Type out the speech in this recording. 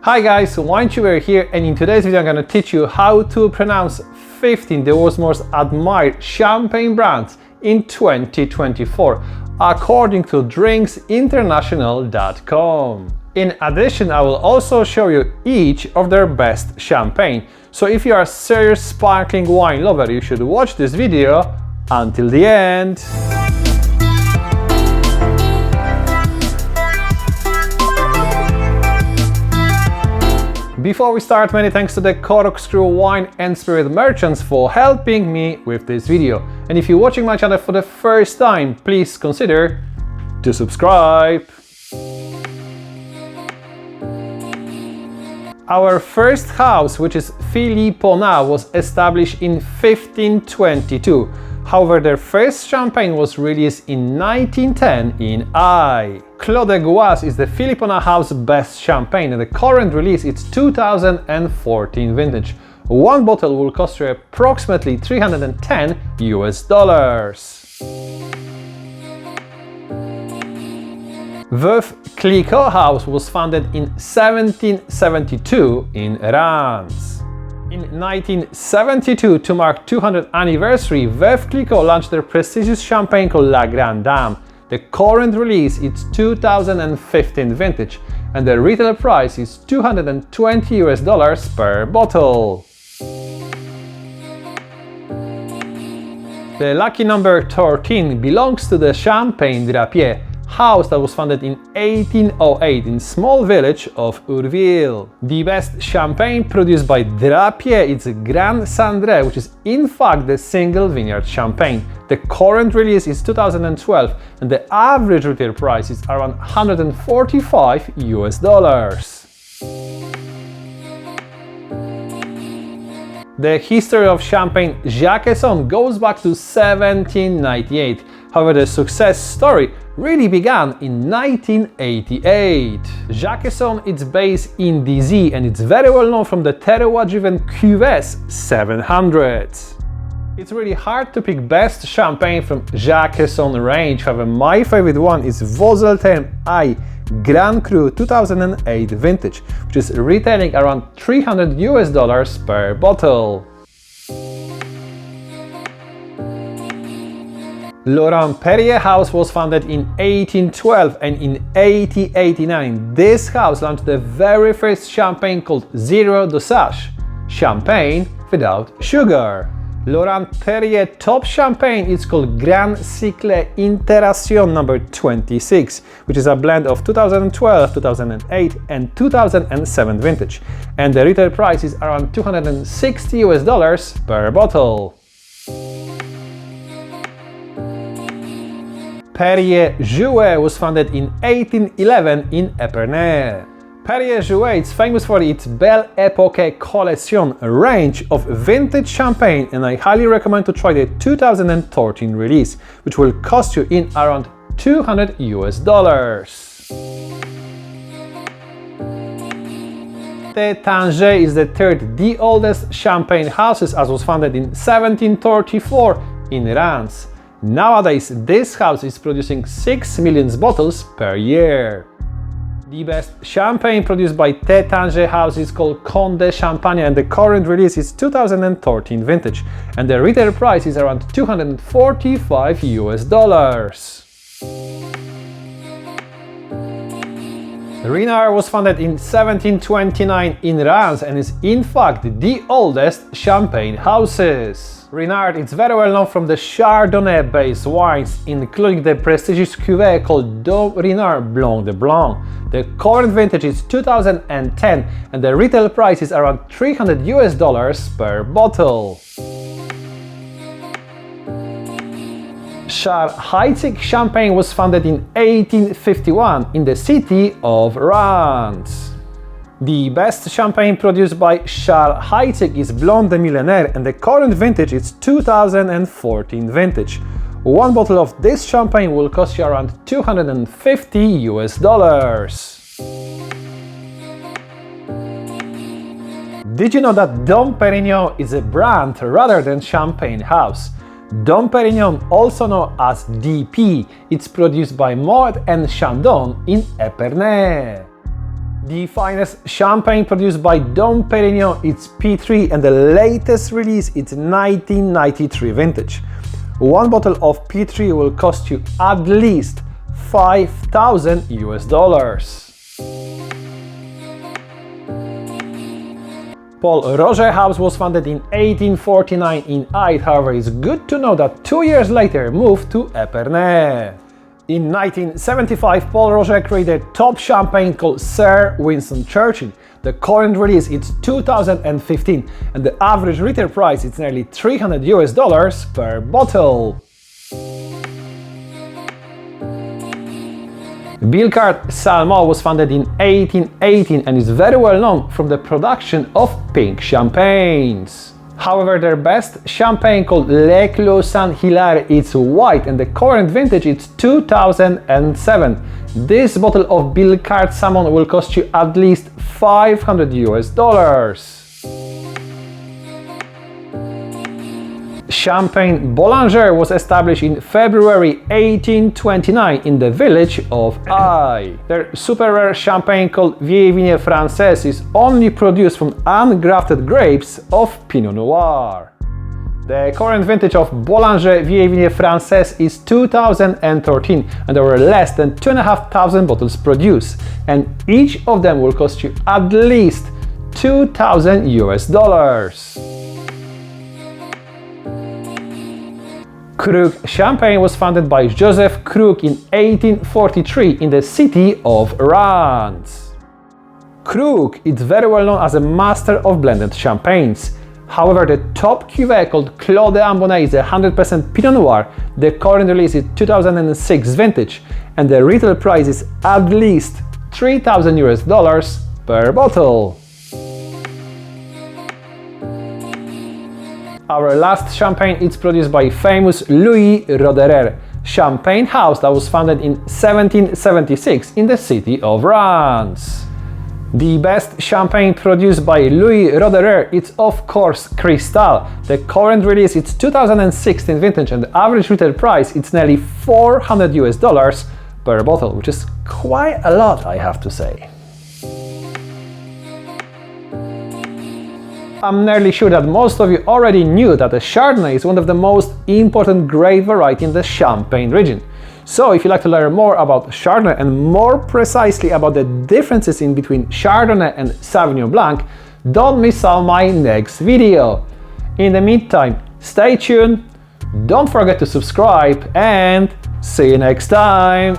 Hi guys, Winetuber here, and in today's video I'm going to teach you how to pronounce 15 the world's most admired champagne brands in 2024 according to drinksinternational.com. In addition, I will also show you each of their best champagne. So if you are a serious sparkling wine lover, you should watch this video until the end. Before we start, many thanks to the corkscrew wine and spirit merchants for helping me with this video. And if you're watching my channel for the first time, please consider to subscribe. Our first house, which is Philiponnatt, was established in 1522. However, their first champagne was released in 1910 in Aix. Clos de Goisses is the Philiponnatt House's best champagne, and the current release is 2014 vintage. One bottle will cost you approximately $310 US. Veuve Cliquot House was founded in 1772 in Reims. In 1972, to mark 200th anniversary, Veuve Cliquot launched their prestigious champagne called La Grande. The current release is 2015 vintage, and the retail price is $220 US per bottle. The lucky number 13 belongs to the Champagne Drappier house that was founded in 1808 in small village of Vielles. The best champagne produced by Drappier is Grand Sendree, which is in fact the single vineyard champagne. The current release is 2012, and the average retail price is around $145 US. The history of champagne Jacquessonm goes back to 1798. However, the success story really began in 1988. Jacquessonm is based in DZ, and it's very well known from the terroir-driven Cuvées 700. It's really hard to pick best champagne from Jacquessonm range. However, my favorite one is Vauzelle Terme Grand Cru 2008 vintage, which is retailing around $300 US per bottle. Laurent-Perrier house was founded in 1812, and in 1889 this house launched the very first champagne called Zero Dosage, champagne without sugar. Laurent-Perrier top champagne is called Grand Sieckle Interation No. 26, which is a blend of 2012, 2008 and 2007 vintage, and the retail price is around $260 US per bottle. Perrier-Jouet was founded in 1811 in Epernay. Perrier-Jouet is famous for its Belle-Epoque collection range of vintage champagne, and I highly recommend to try the 2013 release, which will cost you in around $200 US. Tatittinger is the third, the oldest champagne houses, as was founded in 1734 in Reims. Nowadays, this house is producing 6 million bottles per year. The best champagne produced by Tatittinger house is called Comtes Champagne, and the current release is 2013 vintage, and the retail price is around $245 US. Ruinart was founded in 1729 in Reims and is in fact the oldest champagne houses. Ruinart is very well known from the Chardonnay-based wines, including the prestigious Cuvee called Ruinart Blanc de Blanc. The current vintage is 2010, and the retail price is around $300 US per bottle. Heidsieck champagne was founded in 1851 in the city of Reims. The best champagne produced by Heidsieck is Blanc de Millenaires, and the current vintage is 2014 vintage. One bottle of this champagne will cost you around $250 US. Did you know that Dom Perignon is a brand rather than champagne house? Dom Perignon, also known as DP, it's produced by Moet and Chandon in Epernay. The finest champagne produced by Dom Perignon, it's P3, and the latest release, it's 1993 vintage. One bottle of P3 will cost you at least $5,000. Paul Roger House was founded in 1849 in Hythe, however it's good to know that 2 years later moved to Epernay. In 1975, Paul Roger created top champagne called Sir Winston Churchill. The current release is 2015 and the average retail price is nearly $300 per bottle. Billecart-Salmon was founded in 1818 and is very well known from the production of pink champagnes. However, their best champagne called Le Clos Saint-Hilaire is white and the current vintage is 2007. This bottle of Billecart-Salmon will cost you at least $500. Champagne Bollinger was established in February 1829 in the village of Heidsieck. Their super rare champagne called Vignes Francaises is only produced from ungrafted grapes of Pinot Noir. The current vintage of Bollinger Vignes Francaises is 2013 and there were less than 2,500 bottles produced, and each of them will cost you at least $2,000. Krug Champagne was founded by Joseph Krug in 1843 in the city of Reims. Krug is very well known as a master of blended champagnes. However, the top cuvee called Clos de Ambonnet is 100% Pinot Noir. The current release is 2006 vintage and the retail price is at least $3,000 per bottle. Our last champagne is produced by famous Louis Roederer, champagne house that was founded in 1776 in the city of Reims. The best champagne produced by Louis Roederer is of course Cristal. The current release is 2016 vintage and the average retail price is nearly $400 per bottle, which is quite a lot, I have to say. I'm nearly sure that most of you already knew that the Chardonnay is one of the most important grape variety in the Champagne region. So if you'd like to learn more about Chardonnay and more precisely about the differences in between Chardonnay and Sauvignon Blanc, don't miss out my next video. In the meantime, stay tuned, don't forget to subscribe, and see you next time!